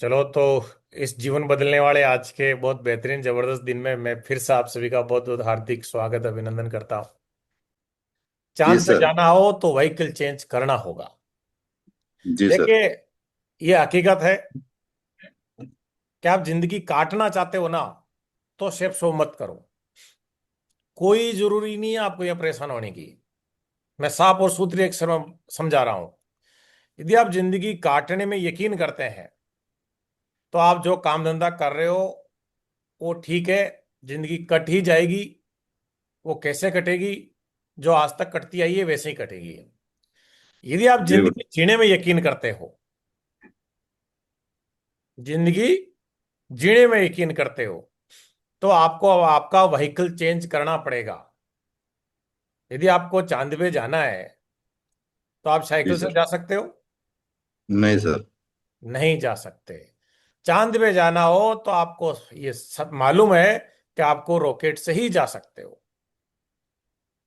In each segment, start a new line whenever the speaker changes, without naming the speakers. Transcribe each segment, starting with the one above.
चलो तो इस जीवन बदलने वाले आज के बहुत बेहतरीन जबरदस्त दिन में मैं फिर से आप सभी का बहुत बहुत हार्दिक स्वागत अभिनंदन करता हूँ।
जी
चांद पे
सर।
जाना हो तो व्हीकल चेंज करना होगा।
जी सर।
देखिए, ये हकीकत है कि आप जिंदगी काटना चाहते हो ना, तो सिर्फ सो मत करो। कोई जरूरी नहीं है आपको यह परेशान होने की। मैं साफ और सूत्री अक्षर में समझा रहा हूं। यदि आप जिंदगी काटने में यकीन करते हैं तो आप जो काम धंधा कर रहे हो वो ठीक है। जिंदगी कट ही जाएगी। वो कैसे कटेगी? जो आज तक कटती आई है वैसे ही कटेगी। यदि आप
जी
जिंदगी जीने में यकीन करते हो, जिंदगी जीने में यकीन करते हो, तो आपको आपका व्हीकल चेंज करना पड़ेगा। यदि आपको चांद पे जाना है तो आप
जी
साइकिल से
सर।
जा सकते हो?
नहीं सर।
नहीं जा सकते। चांद पे जाना हो तो आपको ये सब मालूम है कि आपको रॉकेट से ही जा सकते हो।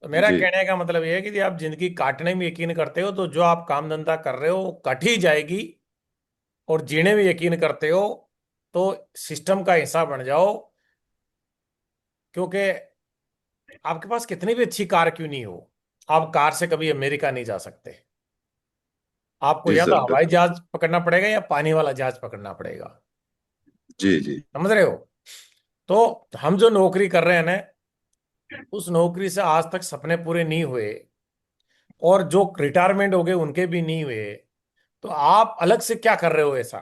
तो मेरा
जी
कहने का मतलब यह है कि यदि आप जिंदगी काटने में यकीन करते हो तो जो आप काम धंधा कर रहे हो वो कट ही जाएगी। और जीने में यकीन करते हो तो सिस्टम का हिस्सा बन जाओ। क्योंकि आपके पास कितनी भी अच्छी कार क्यों नहीं हो, आप कार से कभी अमेरिका नहीं जा सकते। आपको
जी
या तो
सर।
हवाई जहाज पकड़ना पड़ेगा या पानी वाला जहाज पकड़ना पड़ेगा।
जी जी।
समझ रहे हो? तो हम जो नौकरी कर रहे हैं ना, उस नौकरी से आज तक सपने पूरे नहीं हुए, और जो रिटायरमेंट हो गए उनके भी नहीं हुए। तो आप अलग से क्या कर रहे हो ऐसा?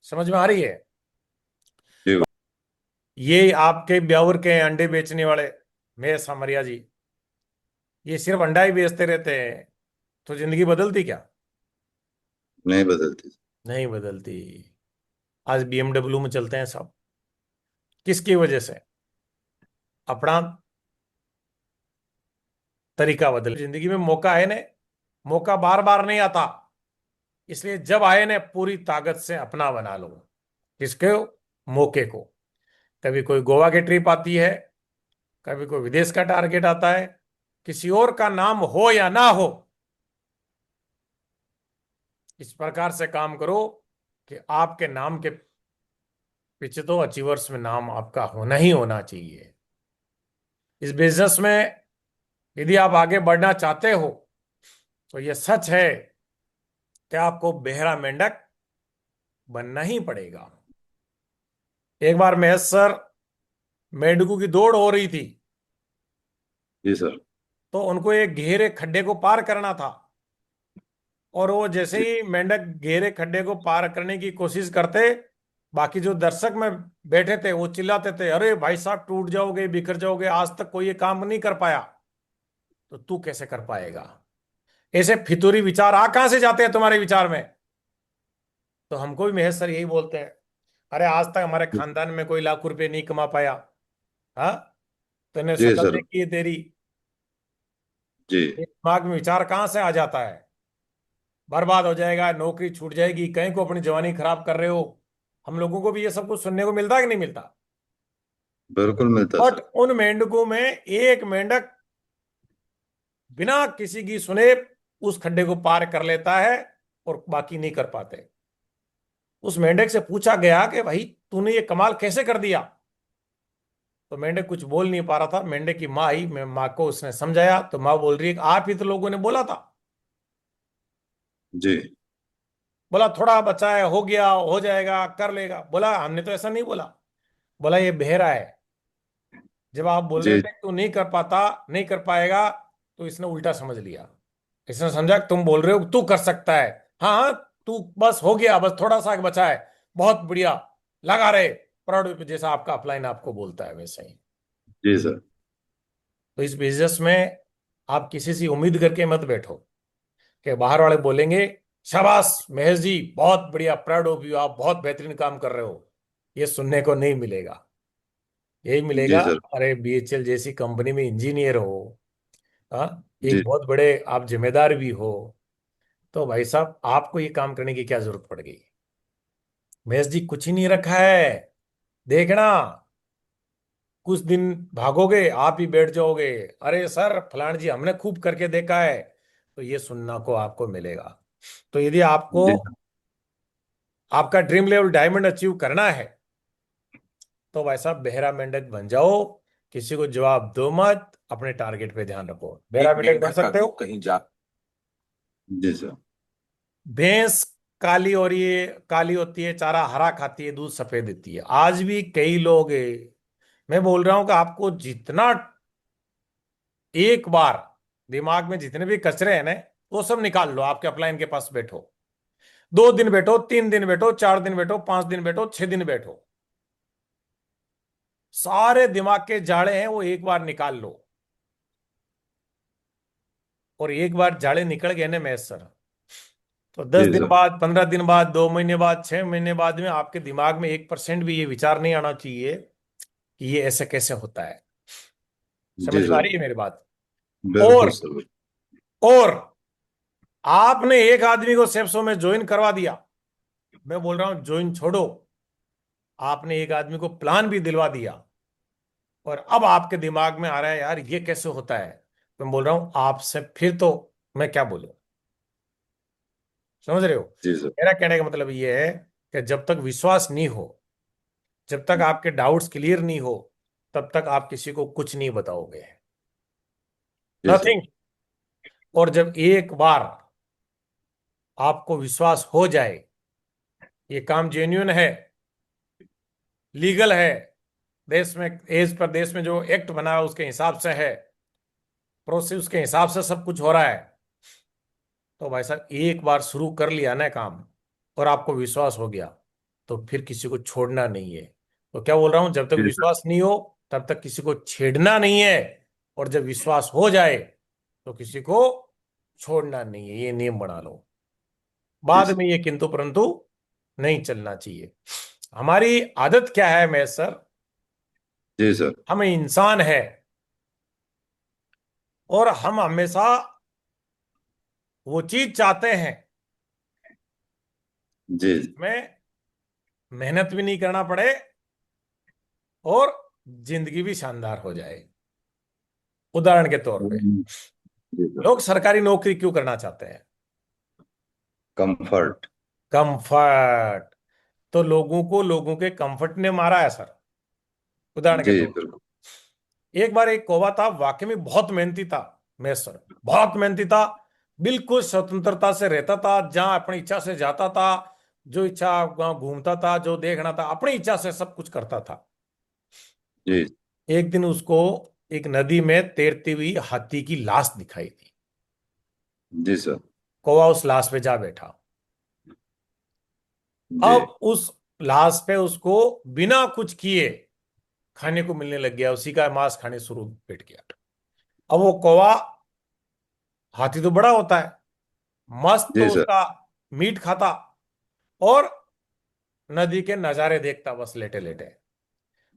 समझ में आ रही है?
जी
ये आपके ब्यावर के अंडे बेचने वाले महेश सामरिया जी, ये सिर्फ अंडा ही बेचते रहते हैं। तो जिंदगी बदलती क्या?
नहीं बदलती।
नहीं बदलती। आज बीएमडब्ल्यू में चलते हैं सब। किसकी वजह से? अपना तरीका बदल। जिंदगी में मौका है ने, मौका बार बार नहीं आता। इसलिए जब आए ने पूरी ताकत से अपना बना लो। किसके? मौके को। कभी कोई गोवा की ट्रिप आती है, कभी कोई विदेश का टारगेट आता है। किसी और का नाम हो या ना हो, इस प्रकार से काम करो कि आपके नाम के पीछे तो अचीवर्स में नाम आपका होना ही होना चाहिए। इस बिजनेस में यदि आप आगे बढ़ना चाहते हो तो यह सच है कि आपको बेहरा मेंढक बनना ही पड़ेगा। एक बार महेश सर, मेंढकों की दौड़ हो रही थी,
जी सर।
तो उनको एक गहरे खड्डे को पार करना था। और वो जैसे
जी
ही मेंढक गहरे खड्डे को पार करने की कोशिश करते, बाकी जो दर्शक में बैठे थे वो चिल्लाते थे, अरे भाई साहब टूट जाओगे, बिखर जाओगे, आज तक कोई ये काम नहीं कर पाया, तो तू कैसे कर पाएगा? ऐसे फितूरी विचार आ कहां से जाते हैं तुम्हारे विचार में? तो हमको भी महेश सर यही बोलते हैं, अरे आज तक हमारे खानदान में कोई लाख रुपए नहीं कमा पाया। हाँ, तूने
जी
शक्ल
सर।
देखी है तेरी।
जी
ये दिमाग में विचार कहां से आ जाता है? बर्बाद हो जाएगा, नौकरी छूट जाएगी, कहीं को अपनी जवानी खराब कर रहे हो। हम लोगों को भी ये सब कुछ सुनने को मिलता है कि नहीं मिलता?
बिल्कुल मिलता
बट
सर।
उन मेंढकों में एक मेंढक बिना किसी की सुने उस खड्डे को पार कर लेता है, और बाकी नहीं कर पाते। उस मेंढक से पूछा गया कि भाई तूने ये कमाल कैसे कर दिया? तो मेंढक कुछ बोल नहीं पा रहा था। मेंढक की माँ आई, मैं माँ को उसने समझाया, तो माँ बोल रही है कि आप ही तो लोगों ने बोला था।
जी
बोला थोड़ा बचा है, हो गया, हो जाएगा, कर लेगा। बोला हमने तो ऐसा नहीं बोला। बोला ये बहरा है। जब आप बोल रहे
जी।
थे कि तू नहीं कर पाता, नहीं कर पाएगा, तो इसने उल्टा समझ लिया। इसने समझा कि तुम बोल रहे हो तू कर सकता है। हाँ हाँ, तू बस हो गया, बस थोड़ा सा बचा है, बहुत बढ़िया, लगा रहे। प्राउड, जैसा आपका अपलाइन आपको बोलता है वैसे ही।
जी सर।
तो इस बिजनेस में आप किसी से उम्मीद करके मत बैठो कि बाहर वाले बोलेंगे शाबाश महेश जी, बहुत बढ़िया, प्राउड ऑफ यू, आप बहुत बेहतरीन काम कर रहे हो। ये सुनने को नहीं मिलेगा। यही मिलेगा,
जी सर।
अरे बीएचएल जैसी कंपनी में इंजीनियर हो, हाँ,
जी
एक बहुत बड़े आप जिम्मेदार भी हो, तो भाई साहब आपको ये काम करने की क्या जरूरत पड़ गई? महेश जी कुछ ही नहीं रखा है। देखना, कुछ दिन भागोगे आप ही बैठ जाओगे, अरे सर फलान जी हमने खूब करके देखा है। तो ये सुनना को आपको मिलेगा। तो यदि आपको
जी सर।
आपका ड्रीम लेवल डायमंड अचीव करना है तो भाई साहब बेहरा मेंढक बन जाओ, किसी को जवाब दो मत, अपने टारगेट पे ध्यान रखो। बेहरा
एक
मेंढक बन
मेंढक का
सकते हो।
ग्रुप कहीं जा
जी सर।
भैंस काली, और ये काली होती है, चारा हरा खाती है, दूध सफेद देती है। आज भी कई लोग मैं बोल रहा हूं कि आपको जितना एक बार दिमाग में जितने भी कचरे हैं ना, वो सब निकाल लो, आपके अपलाइन के पास बैठो, 2 दिन बैठो, 3 दिन बैठो, 4 दिन बैठो, 5 दिन बैठो, 6 दिन बैठो, सारे दिमाग के जाड़े हैं वो एक बार निकाल लो। और एक बार जाड़े निकल गए ना मैथ सर, तो दस
जी
दिन
सर।
बाद, 15 दिन बाद, 2 महीने बाद, 6 महीने बाद में आपके दिमाग में 1% भी ये विचार नहीं आना चाहिए कि ये ऐसे कैसे होता है।
जी
समझ में आ
सर।
रही है मेरी बात?
बिल्कुल
और
सर।
और आपने एक आदमी को सेप्सो में ज्वाइन करवा दिया, मैं बोल रहा हूं ज्वाइन छोड़ो, आपने एक आदमी को प्लान भी दिलवा दिया, और अब आपके दिमाग में आ रहा है यार ये कैसे होता है, तो मैं बोल रहा हूं आपसे फिर तो मैं क्या बोलूं। समझ रहे हो?
जी सर।
मेरा कहने का मतलब ये है कि जब तक विश्वास नहीं हो, जब तक आपके डाउट्स क्लियर नहीं हो, तब तक आप किसी को कुछ नहीं बताओगे,
जी सर।
नथिंग। और जब एक बार आपको विश्वास हो जाए ये काम जेन्युइन है, लीगल है, देश में एज पर देश में जो एक्ट बना है उसके हिसाब से है, प्रोसेस के हिसाब से सब कुछ हो रहा है, तो भाई साहब एक बार शुरू कर लिया ना काम और आपको विश्वास हो गया, तो फिर किसी को छोड़ना नहीं है। तो क्या बोल रहा हूं, जब तक
जी सर।
विश्वास नहीं हो तब तक किसी को छेड़ना नहीं है, और जब विश्वास हो जाए तो किसी को छोड़ना नहीं है। ये नियम बना लो,
जी
बाद
सर।
में ये किंतु परंतु नहीं चलना चाहिए। हमारी आदत क्या है मैं सर,
जी सर।
हम इंसान है और हम हमेशा वो चीज चाहते हैं
जी।
जिसमें मेहनत भी नहीं करना पड़े और जिंदगी भी शानदार हो जाए। उदाहरण के तौर पे
जी सर।
लोग सरकारी नौकरी क्यों करना चाहते हैं?
कंफर्ट।
कंफर्ट। तो लोगों को लोगों के कंफर्ट ने मारा है सर। उदाहरण के
जी
तौर
बिल्कुल।
पे एक बार एक कौवा था, वाकई में बहुत मेहनती था, मैं सर बहुत मेहनती था, बिल्कुल स्वतंत्रता से रहता था, जहां अपनी इच्छा से जाता था, जो इच्छा वहां घूमता था, जो देखना था अपनी इच्छा से सब कुछ करता था।
जी।
एक दिन उसको एक नदी में तैरती हुई हाथी की लाश दिखाई दी।
जी सर।
कौवा उस लाश पे जा बैठा।
जी।
अब उस लाश पे उसको बिना कुछ किए खाने को मिलने लग गया, उसी का मांस खाने शुरू बैठ गया। अब वो कौवा, हाथी तो बड़ा होता है, मस्त तो
जी सर।
उसका मीट खाता और नदी के नजारे देखता बस लेटे लेटे,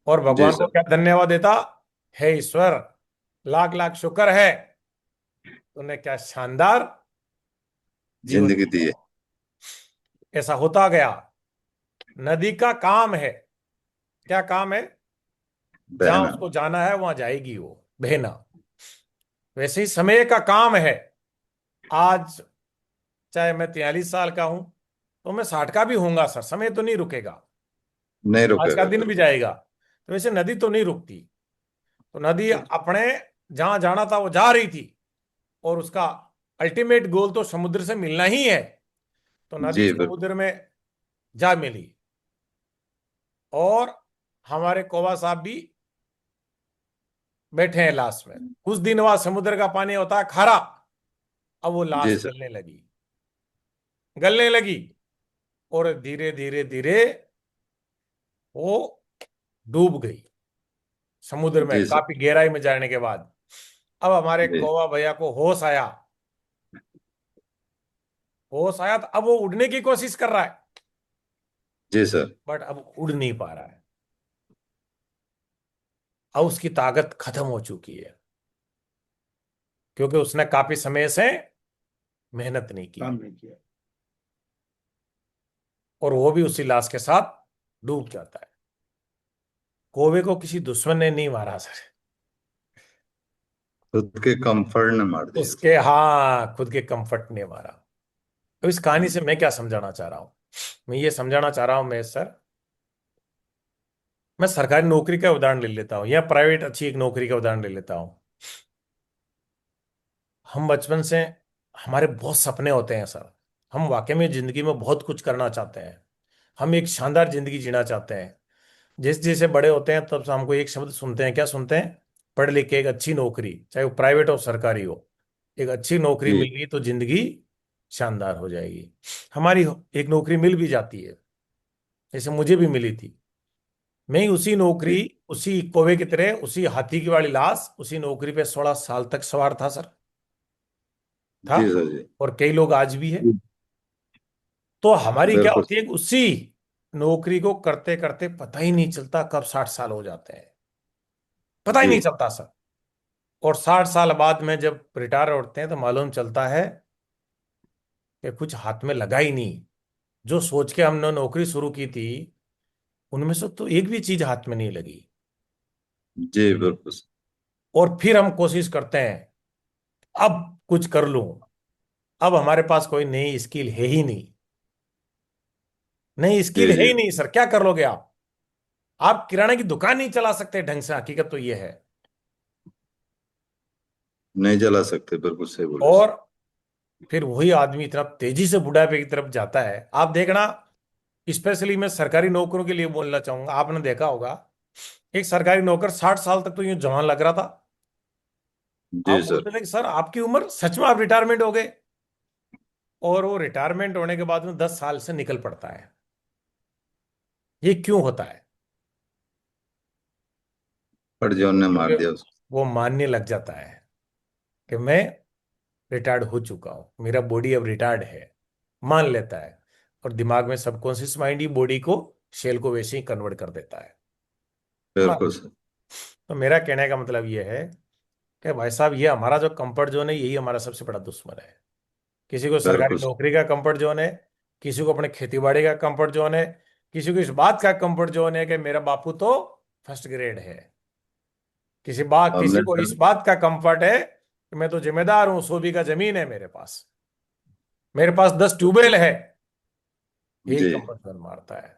और
जी
भगवान को
सर।
क्या धन्यवाद देता, हे ईश्वर, लाख लाख शुक्र है, तूने क्या शानदार जीवन
जिंदगी दी
दिया।
है।
ऐसा होता गया। नदी का काम है, क्या काम है? जहां
बहना।
उसको जाना है वहां जाएगी वो, बहना। वैसे ही समय का काम है। आज चाहे मैं 43 साल का हूं तो मैं 60 का भी होऊंगा सर, समय तो नहीं रुकेगा,
नहीं
आज का
रुकेगा
दिन भी
बिल्कुल।
जाएगा। तो वैसे नदी तो नहीं रुकती, तो नदी अपने जहां जाना था वो जा रही थी, और उसका अल्टीमेट गोल तो समुद्र से मिलना ही है, तो नदी
जी बिल्कुल।
समुद्र में जा मिली। और हमारे कौवा साहब भी बैठे हैं लाश में, कुछ दिन बाद समुद्र का पानी होता है खारा, अब वो
जी
लाश
सर।
गलने लगी, गलने लगी, और धीरे धीरे धीरे वो डूब गई समुद्र में,
जी सर।
काफी गहराई में जाने के बाद। अब हमारे
जी।
कौवा भैया को होश आया, होश आया तो अब वो उड़ने की कोशिश कर रहा है,
जी सर।
बट अब उड़ नहीं पा रहा है, अब उसकी ताकत खत्म हो चुकी है, क्योंकि उसने काफी समय से मेहनत नहीं की,
काम नहीं किया।
और वो भी उसी लाश के साथ डूब जाता है। कौवे को किसी दुश्मन ने नहीं मारा सर,
खुद के कंफर्ट ने मार दिया।
उसके, हाँ, खुद के कंफर्ट ने मारा। तो इस कहानी से मैं क्या समझाना चाह रहा हूं, मैं ये समझाना चाह रहा हूं मैं सर, मैं सरकारी नौकरी का उदाहरण ले लेता हूं या प्राइवेट अच्छी एक नौकरी का उदाहरण ले लेता हूं। हम बचपन से, हमारे बहुत सपने होते हैं सर। हम वाकई में जिंदगी में बहुत कुछ करना चाहते हैं। हम एक शानदार जिंदगी जीना चाहते हैं। जैसे जैसे बड़े होते हैं तब से हमको एक शब्द सुनते हैं, क्या सुनते हैं? पढ़ लिख के एक अच्छी नौकरी, चाहे वो प्राइवेट हो सरकारी हो, एक अच्छी नौकरी
जी
मिल गई तो जिंदगी शानदार हो जाएगी। हमारी एक नौकरी मिल भी जाती है, जैसे मुझे भी मिली थी। मैं उसी नौकरी,
जी
उसी कौवे की तरह, उसी हाथी की वाली लाश, उसी नौकरी पे 16 साल तक सवार था सर। था।
जी सर जी।
और कई लोग आज भी है।
जी,
तो हमारी क्या
बिल्कुल।
होती है कि उसी नौकरी को करते करते पता ही नहीं चलता कब 60 साल हो जाते हैं। पता ही
जी
नहीं चलता सर। और 60 साल बाद में जब रिटायर होते हैं तो मालूम चलता है कि कुछ हाथ में लगा ही नहीं। जो सोच के हमने नौकरी शुरू की थी, उनमें से तो एक भी चीज हाथ में नहीं लगी।
जी बिल्कुल।
और फिर हम कोशिश करते हैं अब कुछ कर लूं। अब हमारे पास कोई नई स्किल है ही नहीं। नई स्किल
जी
है
जी,
ही नहीं सर, क्या कर लोगे आप? आप किराने की दुकान नहीं चला सकते ढंग से, हकीकत तो ये है।
नहीं जला सकते, बिल्कुल सही बोले सर।
और फिर वही आदमी इतना तेजी से बुढ़ापे की तरफ जाता है, आप देखना। स्पेशली मैं सरकारी नौकरों के लिए बोलना चाहूंगा, आपने देखा होगा एक सरकारी नौकर 60 साल तक तो यूं जवान लग रहा था।
जी
आप
सर।
बोलते थे कि सर आपकी उम्र, सच में आप रिटायरमेंट हो गए। और वो रिटायरमेंट होने के बाद में 10 साल से निकल पड़ता है। ये क्यों होता है?
पर जॉन ने
क्योंकि
मार दिया उसको।
वो मानने लग जाता है कि मैं रिटायर्ड हो चुका हूं, मेरा बॉडी अब रिटायर्ड है। मान लेता है। और दिमाग में सबकॉन्शियस माइंड ही बॉडी को, शेल को वैसे ही कन्वर्ट कर देता है। ना।
बिल्कुल सर।
तो मेरा कहने का मतलब ये है कि भाई साहब, ये हमारा जो कंफर्ट जोन है, यही हमारा सबसे बड़ा दुश्मन है। किसी को सरकारी
बिल्कुल सर।
नौकरी का कंफर्ट जोन है, किसी को अपने खेती बाड़ी का कंफर्ट जोन है, किसी को इस बात का कंफर्ट जोन है कि मेरा बापू तो फर्स्ट ग्रेड है। किसी
हमने
को
सर।
इस बात का कंफर्ट है कि मैं तो जिम्मेदार हूं, 100 बीघा जमीन है मेरे पास, मेरे पास 10 ट्यूबवेल है। यही
जी
कंफर्ट जोन मारता है।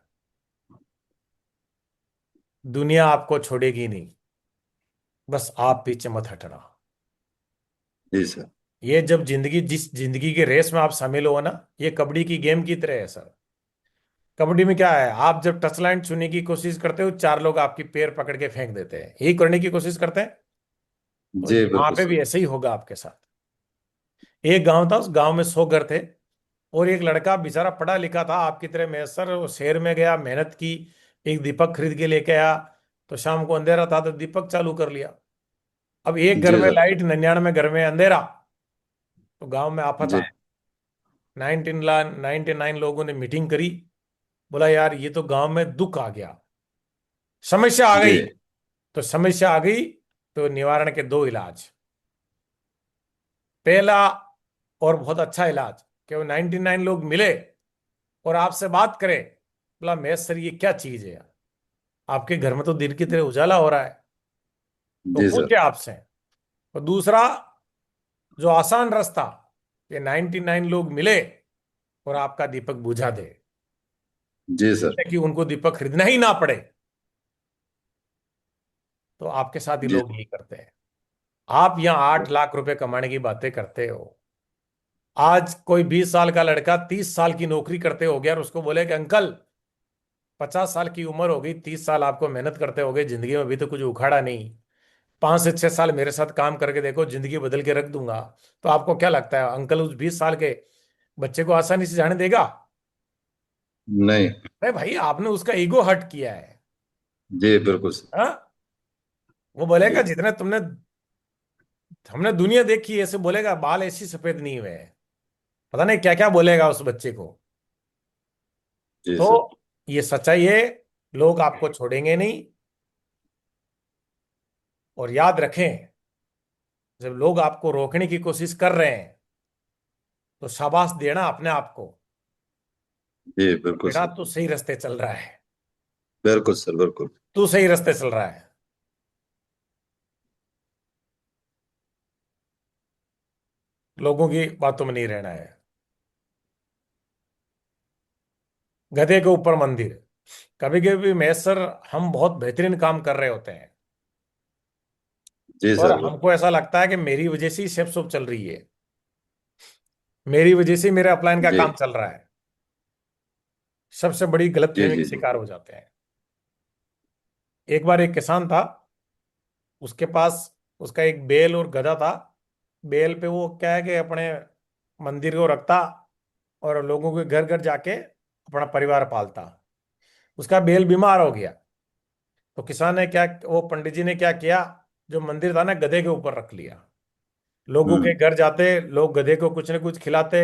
दुनिया आपको छोड़ेगी नहीं, बस आप पीछे मत हटना।
जी सर।
ये जब जिंदगी, जिस जिंदगी के रेस में आप शामिल हो ना, ये कबड्डी की गेम की तरह है सर। कबड्डी में क्या है, आप जब टच लाइन छूने की कोशिश करते हो, चार लोग आपकी पैर पकड़ के फेंक देते हैं, यही करने की कोशिश करते हैं। तो
जी
यहाँ
बिल्कुल
पे
सर।
भी ऐसे ही होगा आपके साथ। एक गांव था, उस गांव में 100 घर थे। और एक लड़का बेचारा पढ़ा लिखा था आपकी तरह मैसर, वो शहर में गया, मेहनत की, एक दीपक खरीद के लेके आया। तो शाम को अंधेरा था तो दीपक चालू कर लिया। अब एक घर
जी
में
सर।
लाइट, 99 घर में अंधेरा। तो गांव में आफत
जी
आए। 99 लोगों ने मीटिंग करी। बोला यार ये तो गांव में दुख आ गया, समस्या आ
जी
गई। तो समस्या आ गई, तो निवारण के दो इलाज। पहला, और बहुत अच्छा इलाज, कि वो 99 लोग मिले और आपसे बात करें। बोला मैं सर ये क्या चीज है यार, आपके घर में तो दिन की तरह उजाला हो रहा है, तो
जी
हो
सर।
क्या आपसे? और दूसरा, जो आसान रास्ता, ये 99 लोग मिले और आपका दीपक बुझा दे,
जी सर।
कि उनको दीपक खरीदना ही ना पड़े। तो आपके साथ ही
जी
लोग यही करते हैं। आप यहाँ 8 लाख रुपए कमाने की बातें करते हो। आज कोई 20 साल का लड़का 30 साल की नौकरी करते हो गया और उसको बोले कि अंकल 50 साल की उम्र हो गई, 30 साल आपको मेहनत करते हो गए, जिंदगी में अभी तो कुछ उखाड़ा नहीं, 5 से 6 साल मेरे साथ काम करके देखो, जिंदगी बदल के रख दूंगा। तो आपको क्या लगता है अंकल उस 20 साल के बच्चे को आसानी से जाने देगा?
नहीं।
अरे भाई, आपने उसका ईगो हर्ट किया है।
जी बिल्कुल सर।
हाँ। वो बोलेगा
जी
जितने तुमने, हमने दुनिया देखी है, ऐसे बोलेगा, बाल ऐसी सफेद नहीं हुए हैं। पता नहीं क्या क्या बोलेगा उस बच्चे को।
जी
तो
सर।
ये सच्चाई है। लोग आपको छोड़ेंगे नहीं। और याद रखें, जब लोग आपको रोकने की कोशिश कर रहे हैं तो शाबाश देना अपने आप को,
जी बिल्कुल
बेटा
सर।
तू सही रास्ते चल रहा है,
बिल्कुल सर बिल्कुल।
तू सही रास्ते चल रहा है। लोगों की बातों में नहीं रहना है। गधे के ऊपर मंदिर। कभी कभी महेश सर, हम बहुत बेहतरीन काम कर रहे होते हैं
जी
और
सर।
हमको ऐसा लगता है कि मेरी वजह से ही शेप शॉप चल रही है, मेरी वजह से मेरे अपलाइन का
जी
काम चल रहा है। सबसे बड़ी
जी
गलतफहमी
जी
का
जी।
शिकार हो जाते हैं। एक बार एक किसान था, उसके पास उसका एक बैल और गधा था। बैल पे वो क्या है कि अपने मंदिर को रखता और लोगों के घर घर जाके अपना परिवार पालता। उसका बैल बीमार हो गया, तो किसान ने क्या, वो पंडित जी ने क्या किया, जो मंदिर था ना गधे के ऊपर रख लिया। लोगों के
हम्म।
घर जाते, लोग गधे को कुछ न कुछ खिलाते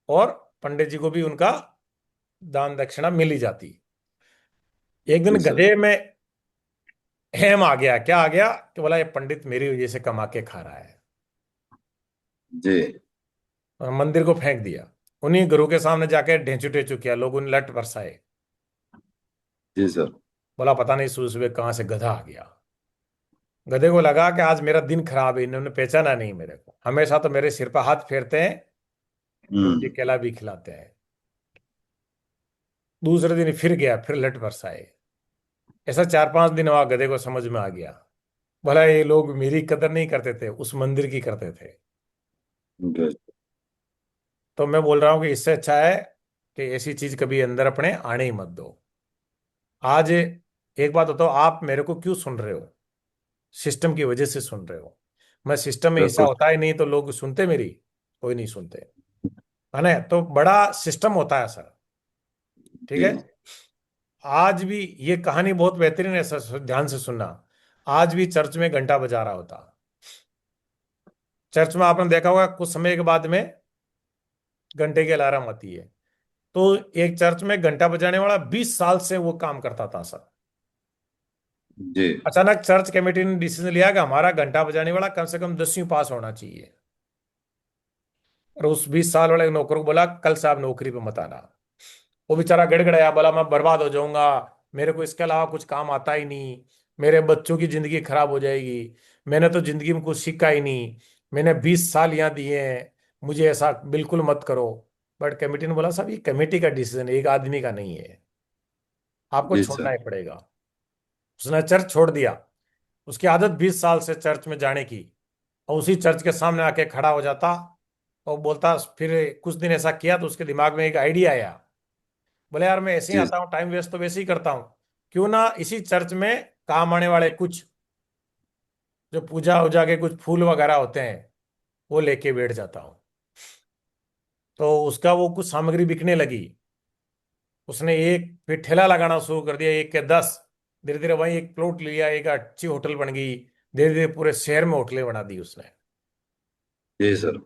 और पंडित जी को भी उनका दान दक्षिणा मिल ही जाती। एक दिन
जी सर।
गधे में हेम आ गया। क्या आ गया कि बोला ये पंडित मेरी वजह से कमा के खा रहा है,
जी
और मंदिर को फेंक दिया। उन्हीं गुरु के सामने जाके ढेंचू ढेंचू किया, लोगों ने लट बरसाए।
जी सर।
बोला पता नहीं सुबह सुबह कहाँ से गधा आ गया। गधे को लगा कि आज मेरा दिन खराब है, इन्होंने पहचाना नहीं मेरे को, हमेशा तो मेरे सिर पर हाथ फेरते हैं और मुझे
हम्म।
केला भी खिलाते हैं। दूसरे दिन फिर गया, फिर लट बरसाए। ऐसा 4-5 दिन हुआ, गधे को समझ में आ गया, भला ये लोग मेरी कदर नहीं करते थे, उस मंदिर की करते थे।
जी
तो मैं बोल रहा हूँ कि इससे अच्छा है कि ऐसी चीज कभी अंदर अपने आने ही मत दो। आज एक बात बताओ, आप मेरे को क्यों सुन रहे हो? सिस्टम की वजह से सुन रहे हो। मैं सिस्टम में हिस्सा
बिल्कुल।
होता ही नहीं तो लोग सुनते मेरी? कोई नहीं सुनते, है ना? तो बड़ा सिस्टम होता है सर। ठीक
जी
है। आज भी ये कहानी बहुत बेहतरीन है सर, ध्यान से सुनना। आज भी चर्च में घंटा बजा रहा होता। चर्च में आपने देखा होगा कुछ समय के बाद में घंटे की अलार्म आती है। तो एक चर्च में घंटा बजाने वाला 20 साल से वो काम करता था सर।
जी
अचानक चर्च कमेटी ने डिसीजन लिया कि हमारा घंटा बजाने वाला कम से कम 10वीं पास होना चाहिए। और उस 20 साल वाले नौकर को बोला कल से आप नौकरी पे मत आना। वो बेचारा गड़गड़ाया, बोला मैं बर्बाद हो जाऊंगा, मेरे को इसके अलावा कुछ काम आता ही नहीं, मेरे बच्चों की जिंदगी खराब हो जाएगी, मैंने तो जिंदगी में कुछ सीखा ही नहीं, मैंने 20 साल यहाँ दिए हैं, मुझे ऐसा बिल्कुल मत करो। बट कमेटी ने बोला साहब ये कमेटी का डिसीजन है, एक आदमी का नहीं है, आपको
जी
छोड़ना
सर।
ही पड़ेगा। उसने चर्च छोड़ दिया। उसकी आदत 20 साल से चर्च में जाने की, और उसी चर्च के सामने आके खड़ा हो जाता और बोलता। फिर कुछ दिन ऐसा किया तो उसके दिमाग में एक आइडिया आया। बोले यार मैं ऐसे ही
जी
आता हूँ, टाइम वेस्ट तो वैसे ही करता हूँ, क्यों ना इसी चर्च में काम आने वाले कुछ जो पूजा उजा के कुछ फूल वगैरह होते हैं वो लेके बैठ जाता हूँ। तो उसका वो कुछ सामग्री बिकने लगी। उसने एक फिर ठेला लगाना शुरू कर दिया, 1 के 10। धीरे धीरे वहीं एक प्लॉट लिया, एक अच्छी होटल बन गई। धीरे धीरे पूरे शहर में होटलें बना दी उसने।
जी सर।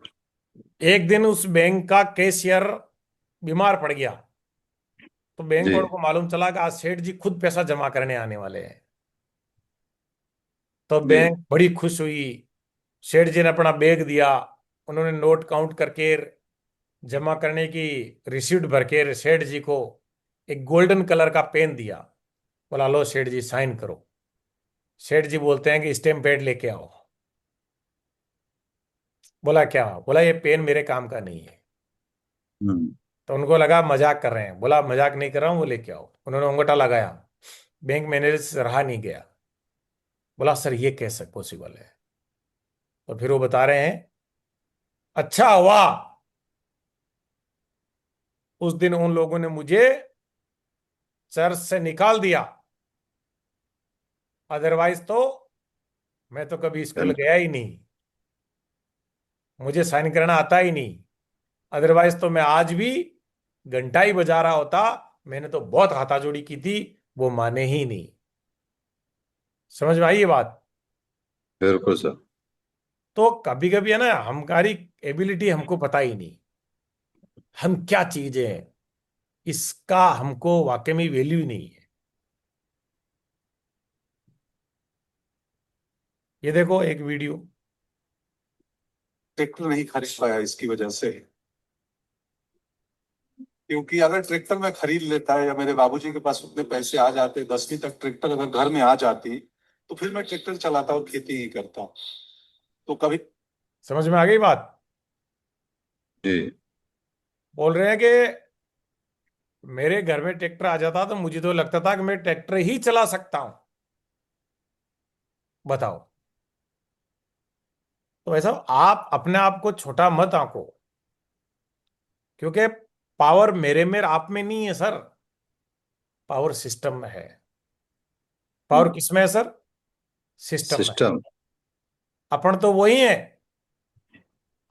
एक दिन उस बैंक का कैशियर बीमार पड़ गया, तो बैंक
जी
वालों को मालूम चला कि आज सेठ जी खुद पैसा जमा करने आने वाले हैं। तो
जी
बैंक बड़ी खुश हुई। सेठ जी ने अपना बैग दिया, उन्होंने नोट काउंट करके जमा करने की रिसीप्ट भर के सेठ जी को एक गोल्डन कलर का पेन दिया। बोला लो सेठ जी साइन करो। सेठ जी बोलते हैं कि स्टैम्प पैड लेके आओ। बोला क्या? बोला ये पेन मेरे काम का नहीं है।
हम्म।
तो उनको लगा मजाक कर रहे हैं। बोला मजाक नहीं कर रहा हूँ, वो लेके आओ। उन्होंने अंगूठा लगाया। बैंक मैनेजर से रहा नहीं गया। बोला सर ये कैसे पॉसिबल है? तो फिर वो बता रहे हैं, अच्छा हुआ उस दिन उन लोगों ने मुझे चर्च से निकाल दिया, अदरवाइज तो मैं तो कभी स्कूल
बिल्कुल।
गया ही नहीं, मुझे साइन करना आता ही नहीं। अदरवाइज तो मैं आज भी घंटा ही बजा रहा होता। मैंने तो बहुत हाथाजोड़ी की थी, वो माने ही नहीं। समझ में आई ये बात?
बिल्कुल सर।
तो कभी कभी है ना, हमारी एबिलिटी हमको पता ही नहीं, हम क्या चीजें हैं, इसका हमको वाकई में वैल्यू ही नहीं है। ये देखो एक वीडियो।
ट्रैक्टर नहीं खरीद पाया इसकी वजह से। क्योंकि अगर ट्रैक्टर में खरीद लेता है या मेरे बाबूजी के पास उतने पैसे आ जाते, 10वीं तक ट्रैक्टर अगर घर में आ जाती, तो फिर मैं ट्रैक्टर चलाता और खेती ही करता। तो कभी
समझ में आ गई बात?
जी
बोल रहे हैं कि मेरे घर में ट्रैक्टर आ जाता तो मुझे तो लगता था कि मैं ट्रैक्टर ही चला सकता हूं। बताओ। तो ऐसा आप अपने आप को छोटा मत आंको, क्योंकि पावर मेरे में आप में नहीं है सर, पावर सिस्टम में है। पावर किस में है सर? सिस्टम में है।
सिस्टम।
अपन तो वही है।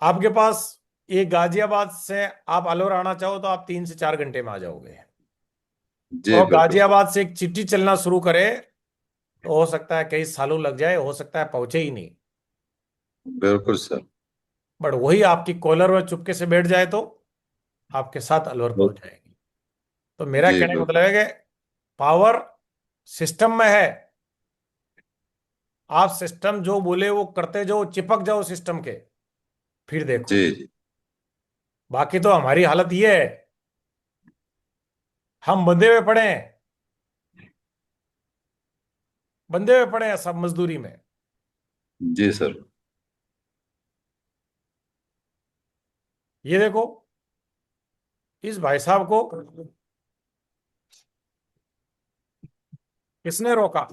आपके पास ये गाजियाबाद से आप अलवर आना चाहो तो आप 3 से 4 घंटे में आ जाओगे।
जी
और
बिल्कुल सर।
गाजियाबाद से एक चिट्ठी चलना शुरू करे तो हो सकता है कई सालों लग जाए, हो सकता है पहुंचे ही नहीं।
बिल्कुल सर।
बट वही आपकी कॉलर में चुपके से बैठ जाए तो आपके साथ अलवर पहुंच जाएगी। तो मेरा
जी
कहने का
बिल्कुल।
मतलब है कि पावर सिस्टम में है। आप सिस्टम जो बोले वो करते जाओ, चिपक जाओ सिस्टम के, फिर देखो।
जी जी।
बाकी तो हमारी हालत ये है, हम बंधे हुए पड़े हैं, बंधे हुए पड़े हैं सब मजदूरी में।
जी सर।
ये देखो, इस भाई साहब को किसने रोका?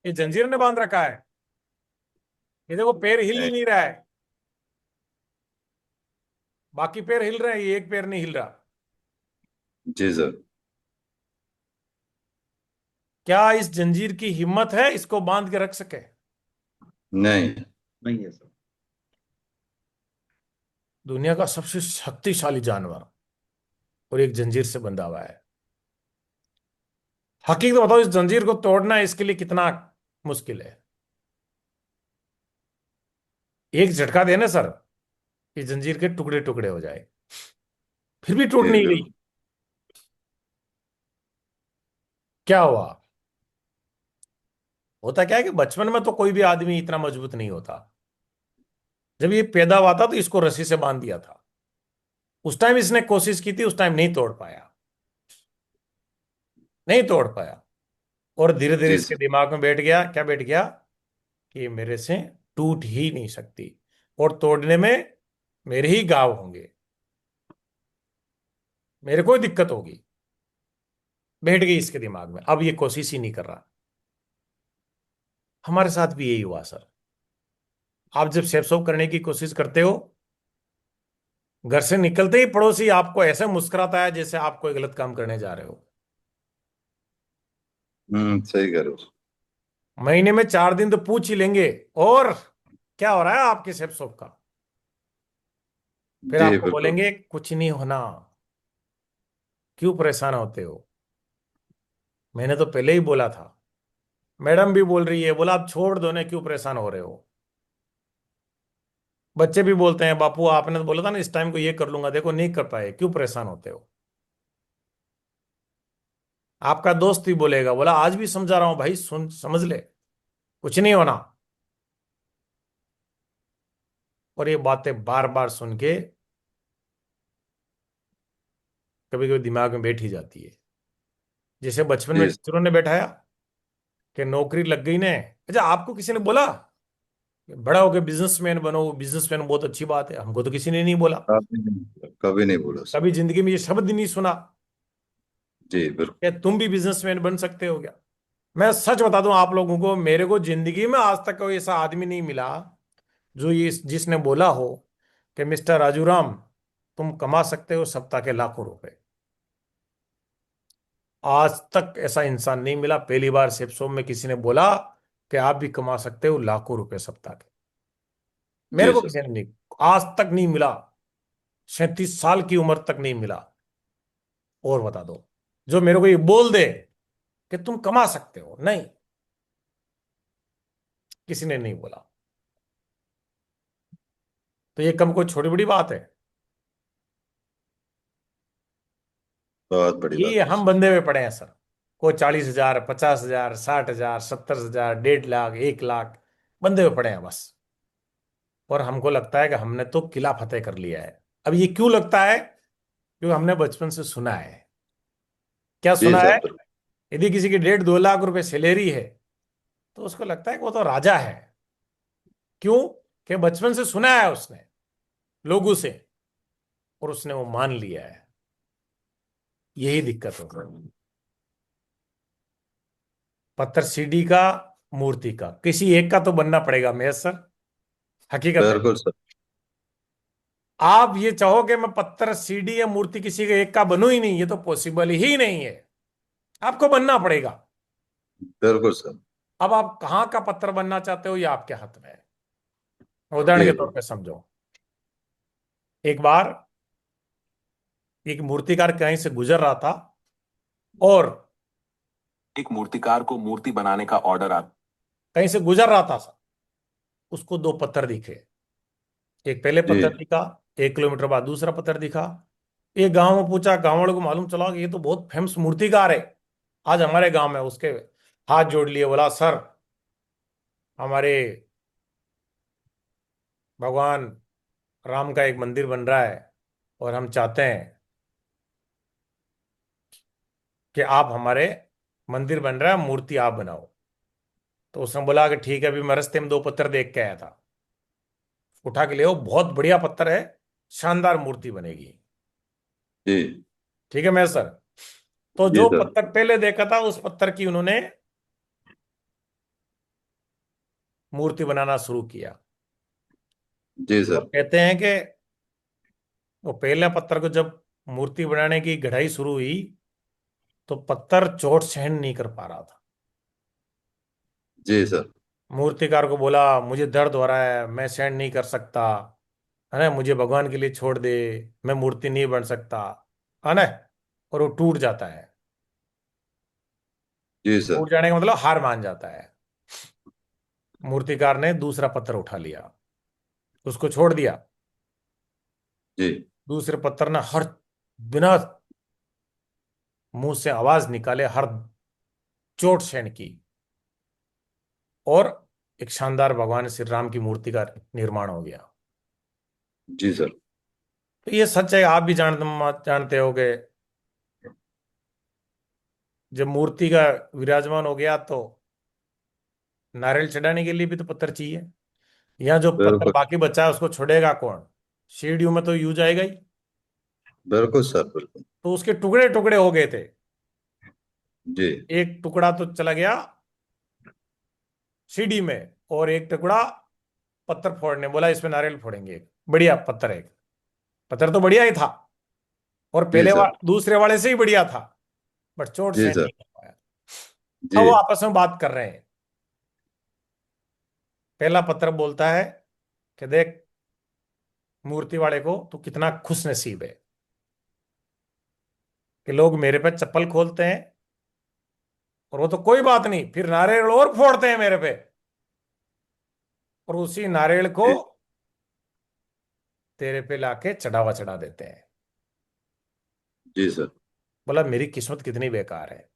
ये जंजीर ने बांध रखा है। ये देखो पैर हिल ही
नहीं।
नहीं रहा है, बाकी पैर हिल रहे हैं, ये एक पैर नहीं हिल रहा।
जी सर।
क्या इस जंजीर की हिम्मत है इसको बांध के रख सके?
नहीं।
नहीं है सर।
दुनिया का सबसे शक्तिशाली जानवर और एक जंजीर से बंधा हुआ है। हकीकत बताओ, इस जंजीर को तोड़ना इसके लिए कितना मुश्किल है। एक झटका देना सर, इस जंजीर के टुकड़े टुकड़े हो जाए, फिर भी टूट
जी
नहीं गई।
बिल्कुल।
क्या हुआ? होता क्या है कि बचपन में तो कोई भी आदमी इतना मजबूत नहीं होता। जब ये पैदा हुआ था तो इसको रस्सी से बांध दिया था। उस टाइम इसने कोशिश की थी, उस टाइम नहीं तोड़ पाया, नहीं तोड़ पाया। और धीरे धीरे
जी
इसके
सर।
दिमाग में बैठ गया, क्या बैठ गया? कि ये मेरे से टूट ही नहीं सकती, और तोड़ने में मेरे ही घाव होंगे, मेरे को ही दिक्कत होगी। बैठ गई इसके दिमाग में, अब ये कोशिश ही नहीं कर रहा। हमारे साथ भी यही हुआ सर। आप जब सेफ सॉफ करने की कोशिश करते हो, घर से निकलते ही पड़ोसी आपको ऐसे मुस्कुराता है जैसे आप कोई गलत काम करने जा रहे हो।
सही कह रहे हो।
महीने में 4 दिन तो पूछ ही लेंगे, और क्या हो रहा है आपके सेफ सॉफ का? फिर
जी
आपको
बिल्कुल।
बोलेंगे कुछ नहीं होना, क्यों परेशान होते हो? मैंने तो पहले ही बोला था। मैडम भी बोल रही है, बोला आप छोड़ दो ना, क्यों परेशान हो रहे हो? बच्चे भी बोलते हैं, बापू आपने तो बोला था ना इस टाइम को ये कर लूंगा, देखो नहीं कर पाए, क्यों परेशान होते हो? आपका दोस्त भी बोलेगा, बोला आज भी समझा रहा हूं भाई, सुन समझ ले, कुछ नहीं होना। और ये बातें बार बार सुन के कभी कभी दिमाग में बैठ ही जाती है। जैसे बचपन में
जी सर।
टीचरों ने बैठाया कि नौकरी लग गई ने, अच्छा आपको किसी ने बोला कि बड़ा होकर बिजनेसमैन बनो, बिजनेसमैन बहुत अच्छी बात है? हमको तो किसी ने नहीं बोला।
कभी नहीं बोला सर।
कभी जिंदगी में ये शब्द नहीं सुना
जी बिल्कुल।
कि तुम भी बिजनेसमैन बन सकते हो क्या। मैं सच बता दूं आप लोगों को, मेरे को जिंदगी में आज तक कोई ऐसा आदमी नहीं मिला जो ये जिसने बोला हो कि मिस्टर राजू राम, तुम कमा सकते हो सप्ताह के लाखों रुपए। आज तक ऐसा इंसान नहीं मिला। पहली बार सेप्सो में किसी ने बोला कि आप भी कमा सकते हो लाखों रुपए सप्ताह के। मेरे
जी
को
सर।
किसी ने नहीं, आज तक नहीं मिला। 37 साल की उम्र तक नहीं मिला। और बता दो, जो मेरे को ये बोल दे कि तुम कमा सकते हो, नहीं, किसी ने नहीं बोला। तो ये कम कोई छोटी बड़ी बात है?
बहुत बड़ी
ये
बात है
हम
सर।
बंधे हुए पड़े हैं सर। कोई 40,000, 50,000, 60,000, 70,000, 1.5 लाख, 1 लाख बंधे हुए पड़े हैं बस। और हमको लगता है कि हमने तो किला फतेह कर लिया है। अब ये क्यों लगता है? क्योंकि हमने बचपन से सुना है। क्या
जी
सुना
सर
है?
बिल्कुल।
यदि किसी की 1.5-2 लाख रुपए सैलरी है तो उसको लगता है कि वो तो राजा है। क्यों? कि बचपन से सुना है उसने लोगों से, और उसने वो मान लिया है। यही दिक्कत हो रही। पत्थर सीडी का, मूर्ति का, किसी एक का तो बनना पड़ेगा मेयर सर, हकीकत है।
बिल्कुल सर।
आप ये चाहोगे मैं पत्थर सीडी या मूर्ति किसी के एक का बनूं ही नहीं, ये तो पॉसिबल ही नहीं है, आपको बनना पड़ेगा।
बिल्कुल सर।
अब आप कहाँ का पत्थर बनना चाहते हो ये आपके हाथ में है। उदाहरण के
जी
तौर पे समझो, एक बार एक मूर्तिकार कहीं से गुजर रहा था और
एक मूर्तिकार को मूर्ति बनाने का ऑर्डर आता।
कहीं से गुजर रहा था सर, उसको दो पत्थर दिखे। एक पहले
जी
पत्थर दिखा, 1 किलोमीटर बाद दूसरा पत्थर दिखा। एक गांव में पूछा, गांव वालों को मालूम चला कि ये तो बहुत फेमस मूर्तिकार है, आज हमारे गांव में। उसके हाथ जोड़ लिए, बोला सर हमारे भगवान राम का एक मंदिर बन रहा है और हम चाहते हैं कि आप हमारे, मंदिर बन रहा है मूर्ति आप बनाओ। तो उसने बोला कि ठीक है, अभी मैं रास्ते में दो पत्थर देख के आया था, उठा के ले आओ, बहुत बढ़िया पत्थर है, शानदार मूर्ति बनेगी।
जी
ठीक है मैं सर। तो
जी
जो
सर।
पत्थर पहले देखा था उस पत्थर की उन्होंने मूर्ति बनाना शुरू किया।
जी
तो
सर।
कहते हैं कि वो पहले पत्थर को जब मूर्ति बनाने की गढ़ाई शुरू हुई तो पत्थर चोट सहन नहीं कर पा रहा था।
जी सर।
मूर्तिकार को बोला मुझे दर्द हो रहा है, मैं सहन नहीं कर सकता, है ना, मुझे भगवान के लिए छोड़ दे, मैं मूर्ति नहीं बन सकता, है ना। और वो टूट जाता है।
जी सर।
टूट जाने का मतलब हार मान जाता है। मूर्तिकार ने दूसरा पत्थर उठा लिया, उसको छोड़ दिया।
जी
दूसरे पत्थर ने हर, बिना मुंह से आवाज निकाले, हर चोट सहन की और एक शानदार भगवान श्री राम की मूर्ति का निर्माण हो गया।
जी सर।
तो ये सच है, आप भी जानते होगे, जब मूर्ति का विराजमान हो गया तो नारियल चढ़ाने के लिए भी तो पत्थर चाहिए। यहाँ जो पत्थर
बिल्कुल।
बाकी बचा है उसको छोड़ेगा कौन? सीढ़ियों में तो यूज आएगा ही।
बिल्कुल सर। बिल्कुल।
तो उसके टुकड़े टुकड़े हो गए थे।
जी
एक टुकड़ा तो चला गया सीढ़ी में और एक टुकड़ा पत्थर फोड़ने, बोला इसमें नारियल फोड़ेंगे, एक बढ़िया पत्थर है, एक पत्थर तो बढ़िया ही था और
जी
पहले
सर।
दूसरे वाले से ही बढ़िया था, बट चोट
जी
सहन
सर।
नहीं कर पाया।
जी
अब वो आपस में बात कर रहे हैं। पहला पत्थर बोलता है कि देख मूर्ति वाले को तो कितना खुश नसीब है कि लोग मेरे पे चप्पल खोलते हैं, और वो तो कोई बात नहीं, फिर नारियल और फोड़ते हैं मेरे पे, और उसी नारियल को
जी
तेरे पे लाके चढ़ावा चढ़ा देते हैं।
जी सर।
बोला मेरी किस्मत कितनी बेकार है,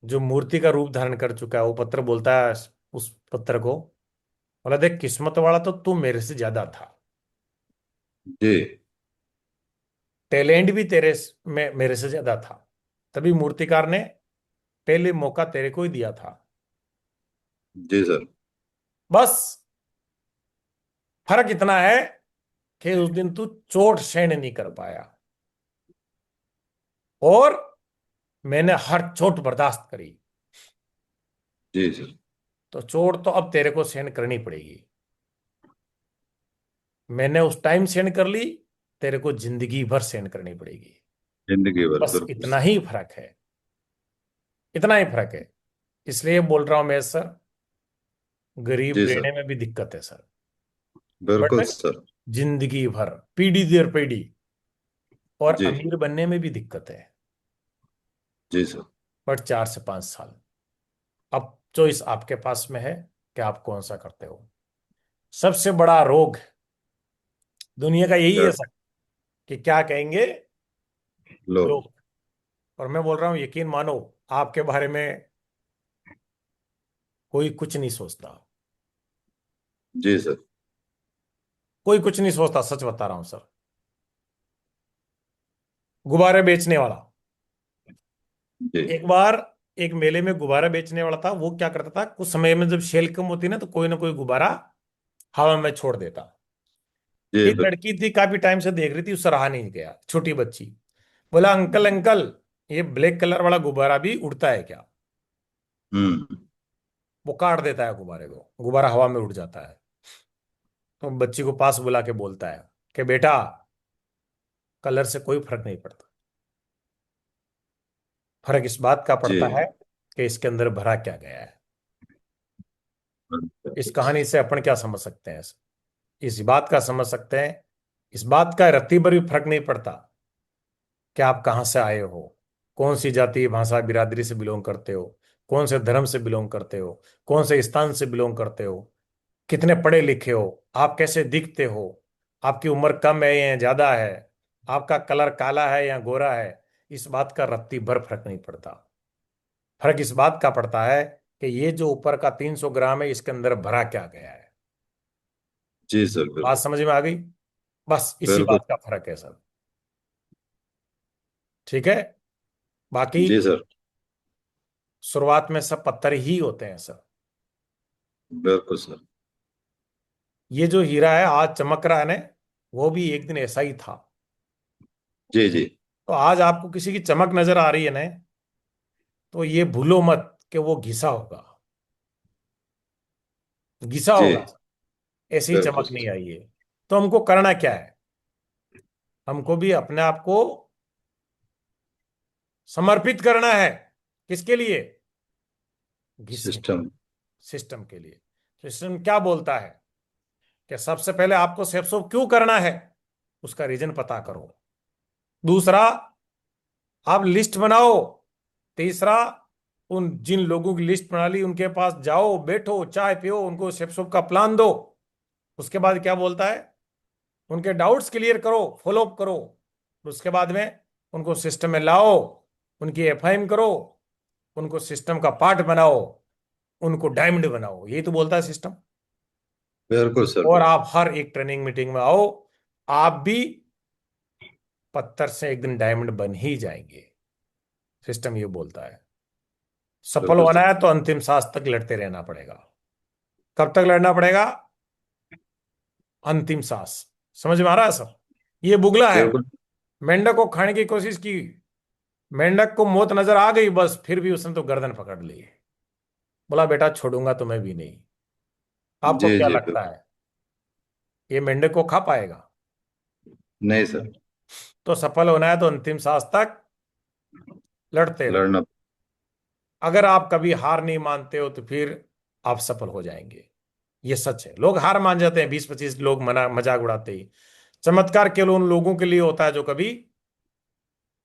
जो मूर्ति का रूप धारण कर चुका है। वो पत्थर बोलता है उस पत्थर को, बोला देख किस्मत वाला तो तू मेरे से ज्यादा था,
जी
टैलेंट भी में मेरे से ज्यादा था, तभी मूर्तिकार ने पहले मौका तेरे को ही दिया था।
जी सर।
बस फर्क इतना है कि उस दिन तू चोट सहन नहीं कर पाया और मैंने हर चोट बर्दाश्त करी,
जी सर।
तो चोट तो अब तेरे को सहन करनी पड़ेगी। मैंने उस टाइम सहन कर ली, तेरे को जिंदगी भर सहन करनी पड़ेगी।
जिंदगी भर
बस
बिल्कुल
इतना
सर।
ही फर्क है, इतना ही फर्क है। इसलिए बोल रहा हूं मैं सर, गरीब
जी सर।
रहने में भी दिक्कत है सर,
बिल्कुल
बट
सर।
जिंदगी भर पीढ़ी दर पीढ़ी और
जी
अमीर बनने में भी दिक्कत है,
जी सर।
बट 4 से 5 साल। अब चॉइस आपके पास में है कि आप कौन सा करते हो। सबसे बड़ा रोग दुनिया का यही है
डर।
सर, कि क्या कहेंगे
लोग।
लोग। और मैं बोल रहा हूं यकीन मानो, आपके बारे में कोई कुछ नहीं सोचता,
जी सर।
कोई कुछ नहीं सोचता, सच बता रहा हूं सर। गुब्बारे बेचने वाला,
जी
एक बार एक मेले में गुब्बारा बेचने वाला था। वो क्या करता था, कुछ समय में जब सेल कम होती ना तो कोई ना कोई गुब्बारा हवा में छोड़ देता।
जी
एक
बिल्कुल।
लड़की थी, काफी टाइम से देख रही थी, उससे रहा नहीं गया, छोटी बच्ची। बोला, अंकल अंकल, ये ब्लैक कलर वाला गुब्बारा भी उड़ता है क्या?
हम्म।
वो काट देता है गुब्बारे को, गुब्बारा हवा में उड़ जाता है। तो बच्ची को पास बुला के बोलता है कि बेटा, कलर से कोई फर्क नहीं पड़ता, फर्क इस बात का पड़ता
जी।
है कि इसके अंदर भरा क्या गया है। इस
अच्छा।
कहानी से अपन क्या समझ सकते हैं? इस बात का समझ सकते हैं, इस बात का रत्ती भर भी फर्क नहीं पड़ता कि आप कहाँ से आए हो, कौन सी जाति भाषा बिरादरी से बिलोंग करते हो, कौन से धर्म से बिलोंग करते हो, कौन से स्थान से बिलोंग करते हो, कितने पढ़े लिखे हो, आप कैसे दिखते हो, आपकी उम्र कम है या ज्यादा है, आपका कलर काला है या गोरा है, इस बात का रत्ती भर फर्क नहीं पड़ता। फर्क इस बात का पड़ता है कि ये जो ऊपर का 300 ग्राम है, इसके अंदर भरा क्या गया है।
जी सर
बात
बिल्कुल।
समझ में आ गई? बस इसी
बिल्कुल।
बात का फर्क है सर। ठीक है। बाकी
जी सर।
शुरुआत में सब पत्थर ही होते हैं सर।
बिल्कुल सर।
ये जो हीरा है आज चमक रहा है ना, वो भी एक दिन ऐसा ही था।
जी जी।
तो आज आपको किसी की चमक नजर आ रही है ना, तो ये भूलो मत कि वो घिसा होगा, घिसा
जी
होगा। ऐसी ही
बिल्कुल
चमक नहीं
सर।
आई है। तो हमको करना क्या है? हमको भी अपने आप को समर्पित करना है। किसके लिए? घिसने के
सिस्टम।
लिए, सिस्टम के लिए। सिस्टम क्या बोलता है कि सबसे पहले आपको सेप्सो क्यों करना है, उसका रीजन पता करो। दूसरा, आप लिस्ट बनाओ। तीसरा, उन जिन लोगों की लिस्ट बना ली उनके पास जाओ, बैठो, चाय पियो, उनको सेप्सो का प्लान दो। उसके बाद क्या बोलता है? उनके डाउट्स क्लियर करो, फॉलो अप करो। उसके बाद में उनको सिस्टम में लाओ, उनकी एफआईएम करो, उनको सिस्टम का पार्ट बनाओ, उनको डायमंड बनाओ। यही तो बोलता है सिस्टम।
बिल्कुल सर
और
बिल्कुल।
आप हर एक ट्रेनिंग मीटिंग में आओ, आप भी पत्थर से एक दिन डायमंड बन ही जाएंगे। सिस्टम ये बोलता है। सफल
बिल्कुल
होना
सर।
है तो अंतिम सांस तक लड़ते रहना पड़ेगा। कब तक लड़ना पड़ेगा? अंतिम सांस। समझ में आ रहा है सब? ये बुगला है।
बिल्कुल।
मेंढक को खाने की कोशिश की, मेंढक को मौत नजर आ गई, बस फिर भी उसने तो गर्दन पकड़ ली। बोला, बेटा छोड़ूंगा तुम्हें भी नहीं। आपको
जी
क्या
जी
लगता
बिल्कुल।
है ये मेंढक को खा पाएगा?
नहीं सर।
तो सफल होना है तो अंतिम सांस तक लड़ते रहो।
लड़ना।
अगर आप कभी हार नहीं मानते हो तो फिर आप सफल हो जाएंगे। ये सच है। लोग हार मान जाते हैं, 20-25 लोग मना मजाक उड़ाते ही। चमत्कार केवल उन लोगों के लिए होता है जो कभी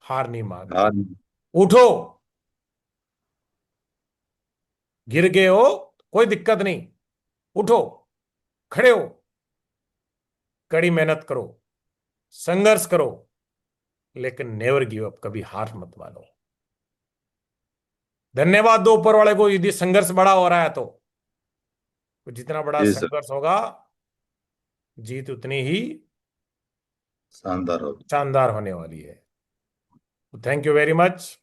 हार नहीं मानते।
हाँ।
उठो, गिर गए हो, कोई दिक्कत नहीं, उठो, खड़े हो, कड़ी मेहनत करो, संघर्ष करो, लेकिन नेवर गिव अप, कभी हार मत मानो। धन्यवाद दो ऊपर वाले को यदि संघर्ष बड़ा हो रहा है तो। जितना बड़ा
जी सर।
संघर्ष होगा, जीत उतनी ही
शानदार हो।
शानदार होने वाली है। Thank you very much.